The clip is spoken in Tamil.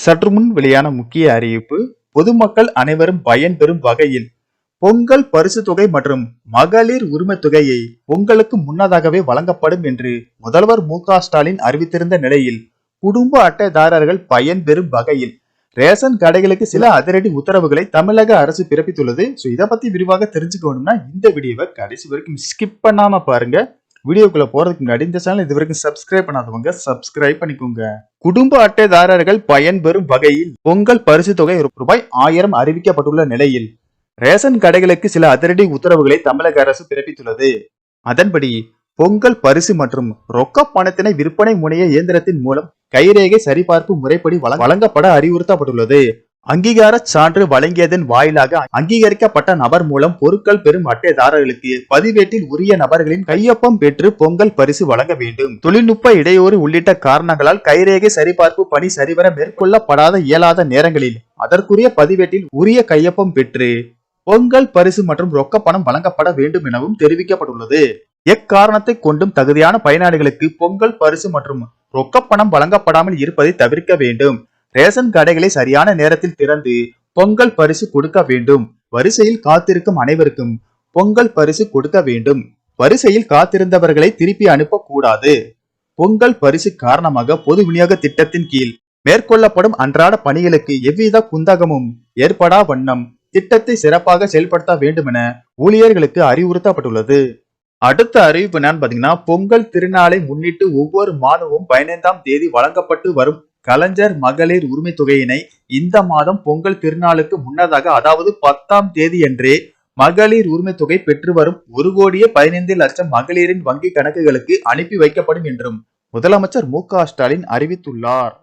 சற்று முன் வெளியான முக்கிய அறிவிப்பு. பொதுமக்கள் அனைவரும் பயன்பெறும் வகையில் பொங்கல் பரிசு தொகை மற்றும் மகளிர் உரிமை தொகையை பொங்கலுக்கு முன்னதாகவே வழங்கப்படும் என்று முதல்வர் மு.க.ஸ்டாலின் அறிவித்திருந்த நிலையில் குடும்ப அட்டைதாரர்கள் பயன்பெறும் வகையில் ரேஷன் கடைகளுக்கு சில அதிரடி உத்தரவுகளை தமிழக அரசு பிறப்பித்துள்ளது. இதை பத்தி விரிவாக தெரிஞ்சுக்கணும்னா இந்த வீடியோவை கடைசி வரைக்கும் ஸ்கிப் பண்ணாம பாருங்க. வீடியோக்குள்ள போறதுக்கு முன்னாடி இந்த சேனல் இது வரைக்கும் சப்ஸ்கிரைப் பண்ணாதவங்க சப்ஸ்கிரைப் பண்ணிக்கோங்க. குடும்ப அட்டைதாரர்கள் பயன்பெறும் வகையில் பொங்கல் பரிசு தொகை ரூபாய் 1000 அறிவிக்கப்பட்டுள்ள நிலையில் ரேஷன் கடைகளுக்கு சில அதிரடி உத்தரவுகளை தமிழக அரசு பிறப்பித்துள்ளது. அதன்படி பொங்கல் பரிசு மற்றும் ரொக்க பணத்தினை விற்பனை முனைய இயந்திரத்தின் மூலம் கைரேகை சரிபார்ப்பு முறைப்படி வழங்கப்பட அறிவுறுத்தப்பட்டுள்ளது. அங்கீகார சான்று வழங்கியதன் வாயிலாக அங்கீகரிக்கப்பட்ட நபர் மூலம் பொருட்கள் பெறும் அட்டைதாரர்களுக்கு பதிவேட்டில் உரிய நபர்களின் கையொப்பம் பெற்று பொங்கல் பரிசு வழங்க வேண்டும். தொழில்நுட்ப இடையூறு உள்ளிட்ட காரணங்களால் கைரேகை சரிபார்ப்பு பணி சரிவர மேற்கொள்ளப்படாத இயலாத நேரங்களில் அதற்குரிய பதிவேட்டில் உரிய கையொப்பம் பெற்று பொங்கல் பரிசு மற்றும் ரொக்க பணம் வழங்கப்பட வேண்டும் எனவும் தெரிவிக்கப்பட்டுள்ளது. எக்காரணத்தை கொண்டும் தகுதியான பயனாளிகளுக்கு பொங்கல் பரிசு மற்றும் ரொக்க பணம் வழங்கப்படாமல் இருப்பதை தவிர்க்க வேண்டும். ரேஷன் கடைகளை சரியான நேரத்தில் திறந்து பொங்கல் பரிசு கொடுக்க வேண்டும். வரிசையில் காத்திருக்கும் அனைவருக்கும் பொங்கல் பரிசு கொடுக்க வேண்டும். வரிசையில் காத்திருந்தவர்களை திருப்பி அனுப்ப கூடாது. பொங்கல் பரிசு காரணமாக பொது விநியோக திட்டத்தின் கீழ் மேற்கொள்ளப்படும் அன்றாட பணிகளுக்கு எவ்வித குந்தகமும் ஏற்படா வண்ணம் திட்டத்தை சிறப்பாக செயல்படுத்த வேண்டும் என ஊழியர்களுக்கு அறிவுறுத்தப்பட்டுள்ளது. அடுத்த அறிவிப்பு என்னன்னு பாத்தீங்கன்னா, பொங்கல் திருநாளை முன்னிட்டு ஒவ்வொரு மாதமும் 15ஆம் தேதி வழங்கப்பட்டு வரும் கலைஞர் மகளிர் உரிமை தொகையினை இந்த மாதம் பொங்கல் திருநாளுக்கு முன்னதாக, அதாவது 10ஆம் தேதி என்றே மகளிர் உரிமை தொகை பெற்று வரும் 1,15,00,000 மகளிரின் வங்கி கணக்குகளுக்கு அனுப்பி வைக்கப்படும் என்றும் முதலமைச்சர் மு.க.ஸ்டாலின் அறிவித்துள்ளார்.